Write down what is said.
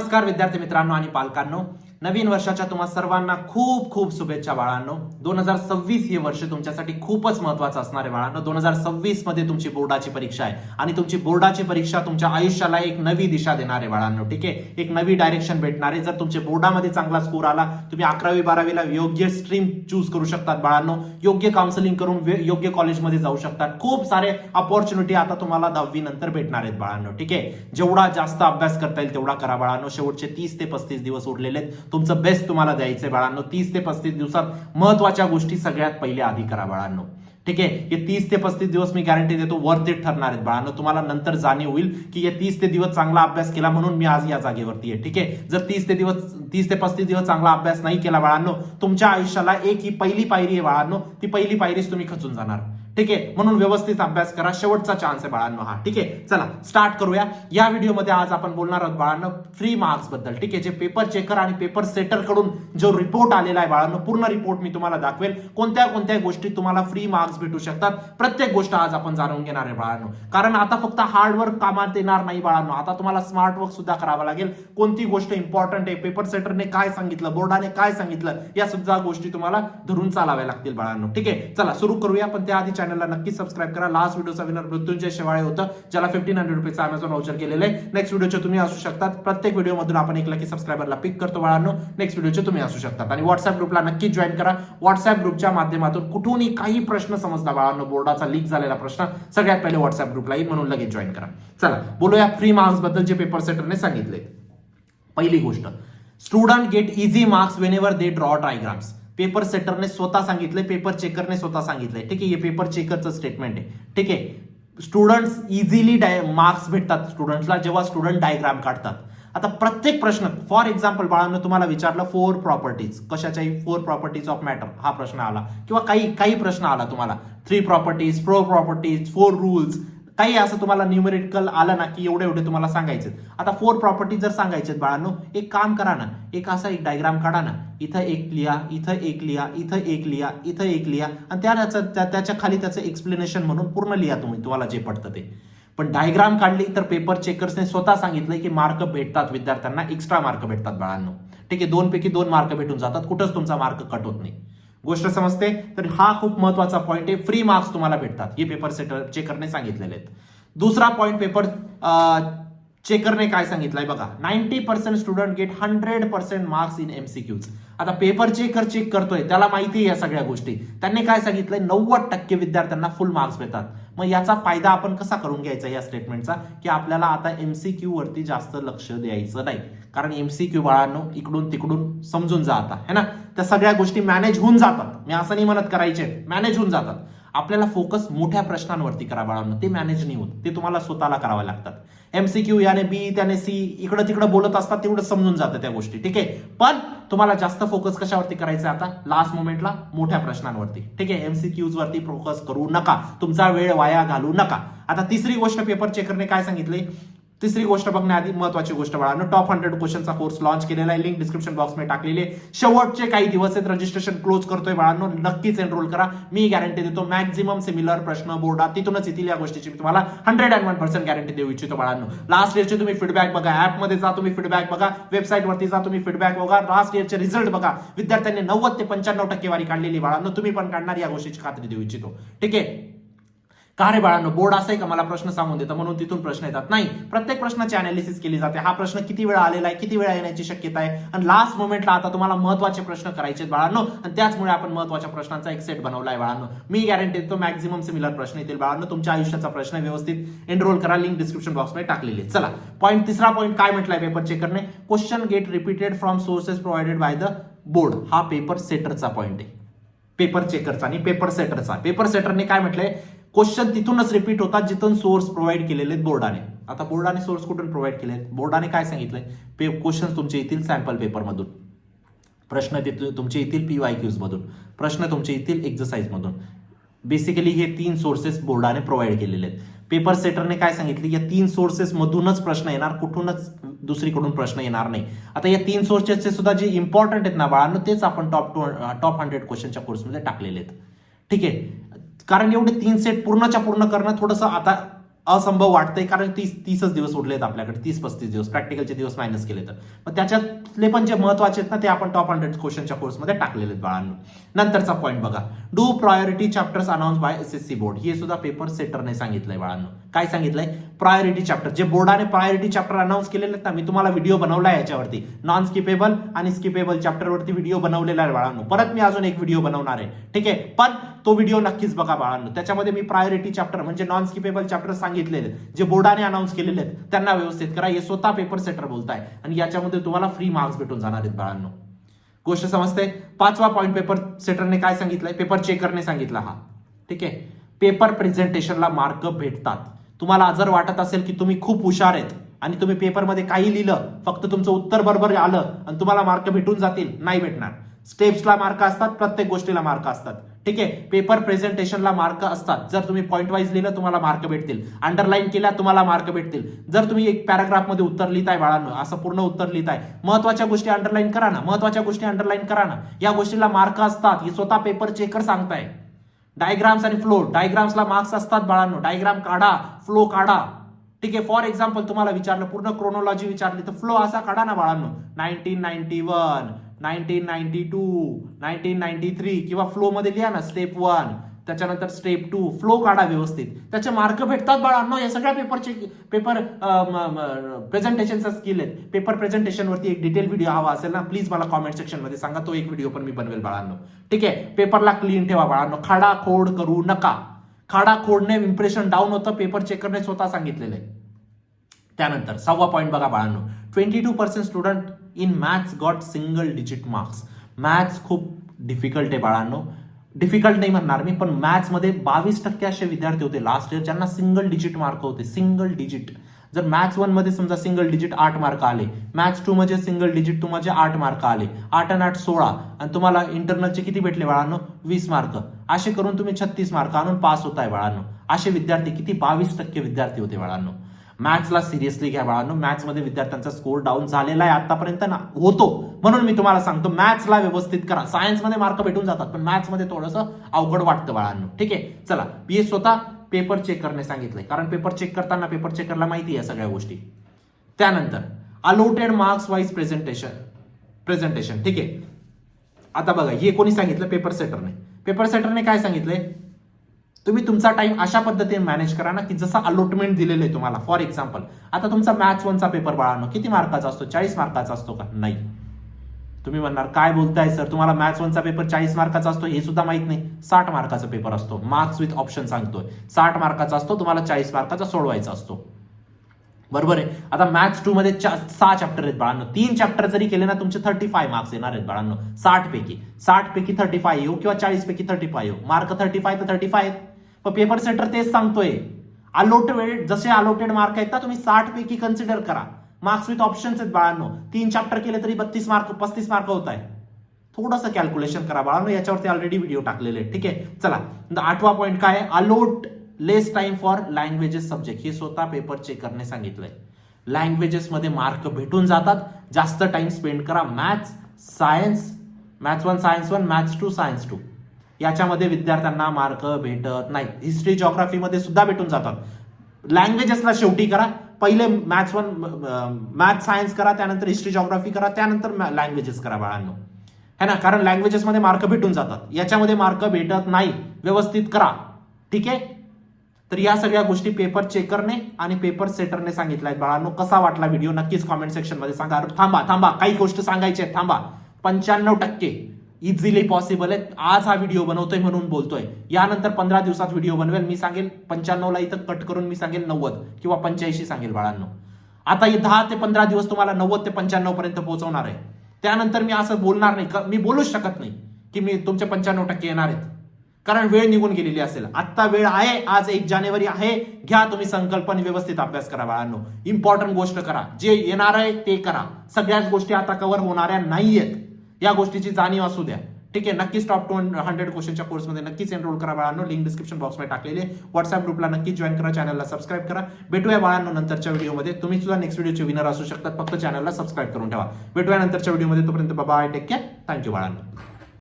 नमस्कार विद्यार्थी मित्रांनो आणि पालकांनो, नवीन वर्षाच्या तुम्हा सर्वांना खूप खूप शुभेच्छा बाळांनो. 2026 हे वर्ष तुमच्यासाठी खूपच महत्त्वाचं असणार आहे बाळांनो. 2026 मध्ये तुमची बोर्डाची परीक्षा आहे आणि तुमची बोर्डाची परीक्षा तुमच्या आयुष्याला एक नवी दिशा देणार आहे बाळांनो. ठीक आहे, एक नवी डायरेक्शन भेटणार आहे. जर तुमच्या बोर्डामध्ये चांगला स्कोर आला, तुम्ही 11वी 12वीला योग्य स्ट्रीम चूज करू शकतात बाळांनो. योग्य काउन्सिलिंग करून योग्य कॉलेजमध्ये जाऊ शकतात. खूप सारे अपॉर्च्युनिटी आता तुम्हाला 10वी नंतर भेटणार आहेत बाळांनो. ठीक आहे, जेवढा जास्त अभ्यास करता येईल तेवढा करा बाळांनो. शेवटचे 30 ते 35 दिवस उरलेले आहेत. तुमचं बेस्ट तुम्हाला द्यायचंय बाळांनो. 30 ते 35 दिवसात महत्वाच्या गोष्टी सगळ्यात पहिले आधी करा बाळांनो. ठीक आहे, हे 30 ते 35 दिवस मी गॅरंटी देतो वर्थ इट ठरणार आहेत बाळांनो. तुम्हाला नंतर जाणीव होईल की हे 30 ते दिवस चांगला अभ्यास केला म्हणून मी आज या जागेवरती आहे. ठीक आहे, जर 30 ते 35 दिवस चांगला अभ्यास नाही केला बाळांनो, तुमच्या आयुष्याला एक ही पहिली पायरी आहे बाळांनो. ती पहिली पायरीच तुम्ही खचून जाणार. ठीक आहे, म्हणून व्यवस्थित अभ्यास करा. शेवटचा चान्स आहे बाळांनो हा. ठीक आहे, चला स्टार्ट करूया. या व्हिडिओमध्ये आज आपण बोलणार आहोत बाळांनो फ्री मार्क्स बद्दल. ठीक आहे, जे पेपर चेकर आणि पेपर सेटर कडून जो रिपोर्ट आलेला आहे बाळांनो, पूर्ण रिपोर्ट मी तुम्हाला दाखवेल. कोणत्या कोणत्या गोष्टी तुम्हाला फ्री मार्क्स भेटू शकतात, प्रत्येक गोष्ट आज आपण जाणून घेणार आहे बाळांनो. कारण आता फक्त हार्डवर्क कामात येणार नाही बाळांनो, आता तुम्हाला स्मार्ट वर्क सुद्धा करावा लागेल. कोणती गोष्ट इम्पॉर्टंट आहे, पेपर सेटरने काय सांगितलं, बोर्डाने काय सांगितलं, या सुद्धा गोष्टी तुम्हाला धरून चालाव्या लागतील बाळांनो. ठीक आहे, चला सुरू करूया. पण त्याआधी चॅनलला नक्की सबस्क्राईब करा. लास्ट व्हिडिओचा विनर मृत्युंजय शेवाळे होतं, ज्याला 1500 रुपयाचं अमेझॉन वाउचर केलेलं आहे. नेक्स्ट व्हिडिओचे तुम्ही असू शकतात. प्रत्येक व्हिडिओ मधून आपण एक लकी सबस्क्रायबरला पिक करतो बाळांनो. नेक्स्ट व्हिडिओचे तुम्ही असू शकतात. आणि व्हॉट्सअप ग्रुपला नक्की जॉईन करा. व्हॉट्सअप ग्रुपच्या माध्यमातून कुठूनही काही प्रश्न समजला बाळांनो, बोर्डाचा लीक झालेला प्रश्न, सगळ्यात पहिले व्हॉट्सअप ग्रुपला येईल, म्हणून लगेच जॉईन करा. चला बोलूया फ्री मार्क्स बद्दल जे पेपर सेटरने सांगितले. पहिली गोष्ट, student get easy marks whenever they draw diagrams. Paper सेटरने स्वतः सांगितले, पेपर चेकरने स्वतः सांगितलंय. ठीक आहे, हे पेपर चेकरचं स्टेटमेंट आहे. ठीक आहे, स्टुडंट्स इझिली मार्क्स भेटतात स्टुडंट्सला जेव्हा स्टुडंट डायग्राम काढतात. आता प्रत्येक प्रश्न, फॉर एक्झाम्पल बाळांनो, तुम्हाला विचारलं 4 प्रॉपर्टीज, कशाच्याही 4 प्रॉपर्टीज ऑफ मॅटर हा प्रश्न आला, किंवा काही प्रश्न आला तुम्हाला 3 प्रॉपर्टीज, 4 प्रॉपर्टीज, 4 रूल्स, काही असं तुम्हाला न्यूमेरिकल आलं ना की एवढे एवढे तुम्हाला सांगायचे. आता 4 प्रॉपर्टीज जर सांगायचे बाळांनो, एक काम करा ना, एक असा एक डायग्राम काढा ना. इथं एक लिहा, इथं एक लिहा, इथं एक लिहा, इथं एक लिहा, आणि त्याच्या खाली त्याचं एक्सप्लेनेशन म्हणून पूर्ण लिहा तुम्हाला जे पडतं ते. पण डायग्राम काढली तर पेपर चेकर्सने स्वतः सांगितलंय की मार्क भेटतात विद्यार्थ्यांना, एक्स्ट्रा मार्क भेटतात बाळांनो. ठीक आहे, 2 पैकी 2 मार्क भेटून जातात, कुठंच तुमचा मार्क कट होत नाही. गोष्ट समजते? तर हा खूप महत्वाचा पॉईंट आहे. फ्री मार्क्स तुम्हाला भेटतात, हे पेपर चेकरने सांगितलेले आहेत. दुसरा पॉईंट, पेपर चेकरने काय सांगितलंय बघा, 90% student get 100% marks in MCQs. आता पेपर चेकर चेक करतोय, त्याला माहिती आहे या सगळ्या गोष्टी. त्यांनी काय सांगितलंय, 90% विद्यार्थ्यांना फुल मार्क्स भेटतात. मग याचा फायदा आपण कसा करून घ्यायचा या स्टेटमेंटचा, की आपल्याला आता एमसीक्यू वरती जास्त लक्ष द्यायचं नाही. कारण एमसीक्यू बाळांनो इकडून तिकडून समजून जा आता, है ना, त्या सगळ्या गोष्टी मॅनेज होऊन जातात. मी असं नाही म्हणत करायचे, मॅनेज होऊन जातात. आपल्याला फोकस मोठ्या प्रश्नांवरती करा बाळांनो, ते मॅनेज नाही होत, ते तुम्हाला स्वतःला करावं लागतात. एमसीक्यू याने बी त्याने सी इकडं तिकडं बोलत असतात, तेवढं समजून जातं त्या गोष्टी. ठीक आहे, पण तुम्हाला जास्त फोकस कशावरती करायचं आता, लास्ट मोमेंटला मोठ्या प्रश्नांवरती. ठीक आहे, एमसीक्यूज वरती फोकस करू नका, तुमचा वेळ वाया घालू नका. आता तिसरी गोष्ट पेपर चेकरने काय सांगितले, तिसरी गोष्ट बघण्याआधी महत्वाची गोष्ट बाळांनो, टॉप 100 क्वेश्चनचा कोर्स लॉन्च केलेला आहे. लिंक डिस्क्रिप्शन बॉक्समध्ये टाकलेली आहे. शेवटचे काही दिवस आहेत, रजिस्ट्रेशन क्लोज करतोय बाळांनो, नक्कीच एनरोल करा. मी गॅरंटी देतो मॅक्झिमम सिमिलर प्रश्न बोर्डात तिथूनच येतील. या गोष्टीची मी तुम्हाला 101% गॅरंटी देऊ इच्छितो बाळांनो. लास्ट इयरचे तुम्ही फीडबॅक बघा, ऍपमध्ये जा तुम्ही फीडबॅक बघा, वेबसाईटवरती जा तुम्ही फीडबॅक बघा, लास्ट इयरचे रिझल्ट बघा. विद्यार्थ्यांनी 90 ते 95 टक्केवारी काढलेली बाळांनो, तुम्ही पण काढणार, या गोष्टीची खात्री देऊ इच्छितो. ठीक आहे, का रे बाळांनो, बोर्ड असं आहे का मला प्रश्न सांगून देतं म्हणून तिथून प्रश्न येतात? नाही, प्रत्येक प्रश्नाची अनालिसिस केली जाते. हा प्रश्न किती वेळा आलेला आहे, किती वेळा येण्याची शक्यता आहे, आणि लास्ट मोमेंटला आता तुम्हाला महत्वाचे प्रश्न करायचे बाळांनो, आणि त्याचमुळे आपण महत्वाच्या प्रश्नांचा एक सेट बनवला आहे बाळांनो. मी गॅरंटी देतो मॅक्झिमम सिमिलर प्रश्न येतील बाळांनो. तुमच्या आयुष्याचा प्रश्न व्यवस्थित एनरोल करा, लिंक डिस्क्रिप्शन बॉक्समध्ये टाकलेली आहे. चला तिसरा पॉईंट काय म्हटलाय पेपर चेकरने, question get repeated from sources provided by the board. हा पेपर सेटरचा पॉईंट आहे, पेपर चेकरचा आणि पेपर सेटरचा. पेपर सेटरने काय म्हटलंय, क्वेश्चन तिथूनच रिपीट होतात जिथून सोर्स प्रोव्हाइड केलेले आहेत बोर्डाने. आता बोर्डाने सोर्स कुठून प्रोव्हाइड केले, बोर्डाने काय सांगितलंय, क्वेश्चन तुमचे येतील सॅम्पल पेपर मधून, प्रश्न तुमचे येतील पीवायक्यूज मधून, प्रश्न तुमचे येतील एक्सरसाइज मधून. बेसिकली हे 3 सोर्सेस बोर्डाने प्रोव्हाइड केलेले आहेत. पेपर सेटरने काय सांगितले, या 3 सोर्सेस मधूनच प्रश्न येणार, कुठूनच दुसरीकडून प्रश्न येणार नाही. आता या 3 सोर्सेसचे सुद्धा जे इम्पॉर्टंट आहेत ना बाळांनो, तेच आपण टॉप 100 क्वेश्चनच्या कोर्समध्ये टाकलेले आहेत. ठीक आहे, कारण एवढे 3 सेट पूर्णच्या पूर्ण करणं थोडंसं आता असंभव वाटतंय, कारण 30च दिवस उरले आहेत आपल्याकडे, 30-35 दिवस प्रॅक्टिकलचे दिवस मायनस केले तर. मग त्याच्यातले पण जे महत्वाचे आहेत ना ते आपण टॉप 100 क्वेश्चनच्या कोर्समध्ये टाकलेले आहेत बाळांनो. नंतरचा पॉईंट बघा, do priority chapters announce by SSC board. हे सुद्धा पेपर सेटरने सांगितलंय बाळांनो. काय सांगितलंय? प्रायोरिटी चॅप्टर, जे बोर्डाने प्रायोरिटी चॅप्टर अनाउन्स केलेले आहेत ना, मी तुम्हाला व्हिडिओ बनवलाय याच्यावरती, नॉन स्किपेबल आणि स्किपेबल चॅप्टरवरती व्हिडिओ बनवलेला आहे बाळांनो. परत मी अजून एक व्हिडिओ बनवणार आहे, ठीक आहे, पण तो व्हिडिओ नक्कीच बघा बाळांनो. त्याच्यामध्ये मी प्रायोरिटी चॅप्टर म्हणजे नॉन स्किपेबल चॅप्टर सांगितलेले, जे बोर्डाने अनाउन्स केलेले आहेत त्यांना व्यवस्थित करा. हे स्वतः पेपर सेटर बोलताय आणि याच्यामध्ये तुम्हाला फ्री मार्क्स भेटून जाणार आहेत बाळांनो. गोष्ट समजते? 5वा पॉईंट पेपर सेटरने काय सांगितलंय, पेपर चेकरने सांगितला हा, ठीक आहे. पेपर प्रेझेंटेशनला मार्क भेटतात. तुम्हाला जर वाटत असेल की तुम्ही खूप हुशार आहेत आणि तुम्ही पेपरमध्ये काही लिहिलं, फक्त तुमचं उत्तर बरोबर आलं आणि तुम्हाला मार्क भेटून जातील, नाही भेटणार. स्टेप्सला मार्क असतात, प्रत्येक गोष्टीला मार्क असतात, ठीक आहे. पेपर प्रेझेंटेशनला मार्क असतात. जर तुम्ही पॉईंट वाईज लिहिलं तुम्हाला मार्क भेटतील, अंडरलाईन केल्या तुम्हाला मार्क भेटतील. जर तुम्ही एक पॅराग्राफमध्ये उत्तर लिहिताय बाळांनो, असं पूर्ण उत्तर लिहिताय, महत्वाच्या गोष्टी अंडरलाईन करा ना, महत्वाच्या गोष्टी अंडरलाईन करा ना, या गोष्टीला मार्क असतात. हे स्वतः पेपर चेकर सांगताय. डायग्राम्स आणि फ्लो, डायग्राम्सला मार्क्स असतात बाळांनो. डायग्राम काढा, फ्लो काढा, ठीक आहे. फॉर एक्झाम्पल तुम्हाला विचारलं, पूर्ण क्रोनॉलॉजी विचारली तर फ्लो असा काढा ना बाळांनो. 1991, 1992, 1993 किंवा फ्लो मध्ये लिहा ना, स्टेप 1, त्याच्यानंतर स्टेप 2, फ्लो काढा व्यवस्थित, त्याचे मार्क भेटतात बाळांनो. या सगळ्या पेपर प्रेझेंटेशनचा स्किल आहेत. पेपर प्रेझेंटेशन वरती एक डिटेल व्हिडिओ हवा असेल ना, प्लीज मला कॉमेंट सेक्शन मध्ये सांगा, तो एक व्हिडिओ पण मी बनवेल बाळांनो, ठीक आहे. पेपरला क्लीन ठेवा बाळांनो, खाडाखोड करू नका. खाडाखोडने इम्प्रेशन डाऊन होतं, पेपर चेकरने स्वतः सांगितलेलं आहे. त्यानंतर 6वा पॉईंट बघा बाळांनो, 22% student in maths got single digit marks. Maths खूप डिफिकल्ट आहे बाळांनो. डिफिकल्ट नाही म्हणणार मी, पण मॅथ्स मध्ये 22% असे विद्यार्थी होते लास्ट इयर ज्यांना सिंगल डिजिट मार्क होते. Single digit. जर मॅथ्स 1 मध्ये समजा सिंगल डिजिट 8 मार्क आले, मॅथ्स 2 मध्ये सिंगल डिजिट तुम्हाला 8 मार्क आले, 8 आणि 8 16, आणि तुम्हाला इंटरनलचे किती भेटले बाळांनो? 20 मार्क. असे करून तुम्ही 36 मार्क आणून पास होताय बाळांनो. असे विद्यार्थी किती? 22% विद्यार्थी होते बाळांनो. मॅथ्सला सिरियसली घ्या बाळांनो. मॅथ्समध्ये विद्यार्थ्यांचा स्कोर डाऊन झालेला आहे आतापर्यंत ना, होतो, म्हणून मी तुम्हाला सांगतो मॅथ्सला व्यवस्थित करा. सायन्समध्ये मार्क भेटून जातात, पण मॅथ्समध्ये थोडंसं अवघड वाटतं बाळांनो, ठीक आहे. चला, हे स्वतः पेपर चेक करणे सांगितलंय, कारण पेपर चेक करताना पेपर चेकरला माहिती आहे सगळ्या गोष्टी. त्यानंतर अलोटेड मार्क्स वाईज प्रेझेंटेशन, ठीक आहे. आता बघा, हे कोणी सांगितलं? पेपर सेटरने. पेपर सेटरने काय सांगितलंय? तुम्ही तुमचा टाइम अशा पद्धतीने मॅनेज करा ना, की जसं अलॉटमेंट दिलेलं आहे तुम्हाला. फॉर एक्झाम्पल, आता तुमचा मॅथ्स 1चा पेपर बाळांनो किती मार्काचा असतो? 40 मार्काचा असतो का? नाही. तुम्ही म्हणणार काय बोलताय सर, तुम्हाला मॅथ्स 1चा पेपर 40 मार्काचा असतो हे सुद्धा माहित नाही. 60 मार्काचा पेपर असतो. मार्क्स विथ ऑप्शन सांगतोय. 60 मार्काचा असतो, तुम्हाला 40 मार्काचा सोडवायचा असतो, बरोबर आहे. आता मॅथ्स 2 मध्ये 6 चॅप्टर आहेत बाळांनो. 3 चॅप्टर जरी केले ना, तुमचे 35 मार्क्स येणार आहेत बाळांनो. 60 पैकी 35 येऊ किंवा 40 पैकी 35 येऊ, मार्क 35 तर 35 आहेत. पण पेपर सेटर तेच सांगतोय, अलोटेड, जसे अलोटेड मार्क आहेत ना, तुम्ही 60 पैकी कन्सिडर करा. मार्क्स विथ ऑप्शन्स आहेत बाळांनो. 3 चॅप्टर केले तरी 32 मार्क 35 मार्क होत आहे. थोडंसं कॅल्क्युलेशन करा बाळांनो, याच्यावरती ऑलरेडी व्हिडिओ टाकलेले आहेत, ठीक आहे. चला, 8वा पॉईंट काय आहे? अलोट लेस टाइम फॉर लँग्वेजेस सब्जेक्ट. हे स्वतः पेपर चेकरने सांगितलंय. लँग्वेजेस मध्ये मार्क भेटून जातात, जास्त टाइम स्पेंड करा. Maths, science, maths 1 science 1, maths 2 science 2, याच्यामध्ये विद्यार्थ्यांना मार्क भेटत नाही. हिस्ट्री जिओग्राफी मध्ये सुद्धा भेटून जातात. लँग्वेजेसला शेवटी करा. पहिले मॅथ्स 1 मॅथ्स सायन्स करा, त्यानंतर हिस्ट्री जिओग्राफी करा, त्यानंतर लँग्वेजेस करा बाळांनो, है ना. कारण लँग्वेजेस मध्ये मार्क भेटून जातात, याच्यामध्ये मार्क भेटत नाही. व्यवस्थित करा, ठीक आहे. तर या सगळ्या गोष्टी पेपर चेकरने आणि पेपर सेटरने सांगितल्या आहेत बाळांनो. कसा वाटला व्हिडिओ नक्कीच कॉमेंट सेक्शन मध्ये सांगा. थांबा, काही गोष्ट सांगायची आहेत, थांबा. 95% इझिली पॉसिबल आहे. आज हा व्हिडिओ बनवतोय म्हणून बोलतोय, यानंतर 15 दिवसात व्हिडिओ बनवेल. मी सांगेल 95ला इथं कट करून मी सांगेल 90 किंवा 85 सांगेल बाळांनो. आता हे 10 ते 15 दिवस तुम्हाला 90 ते 95 पर्यंत पोहोचवणार आहे. त्यानंतर मी असं बोलणार नाही, मी बोलूच शकत नाही की मी तुमचे 95% येणार आहेत, कारण वेळ निघून गेलेली असेल. आता वेळ आहे, आज 1 जानेवारी आहे. घ्या तुम्ही संकल्पने, व्यवस्थित अभ्यास करा बाळांनो. इम्पॉर्टंट गोष्ट करा, जे येणार आहे ते करा. सगळ्याच गोष्टी आता कव्हर होणाऱ्या नाहीयेत, या गोष्टीची जाणीव असू द्या, ठीक आहे. नक्कीच टॉप 100 क्वेश्चनच्या कोर्समध्ये नक्कीच एनरोल करा बाळांनो. लिंक डिस्क्रिप्शन बॉक्समध्ये टाकलेली आहे. व्हॉट्सअप ग्रुपला नक्कीच जॉईन करा, चॅनलला सबस्क्राईब करा. भेटूया बाळांनो नंतरच्या व्हिडिओमध्ये. तुम्ही सुद्धा नेक्स्ट व्हिडिओचे विनर असू शकतात, फक्त चॅनलला सबस्क्राईब करून ठेवा. भेटूया नंतरच्या व्हिडिओमध्ये. तोपर्यंत बाय, टेक केअर, थँक्यू बाळांनो.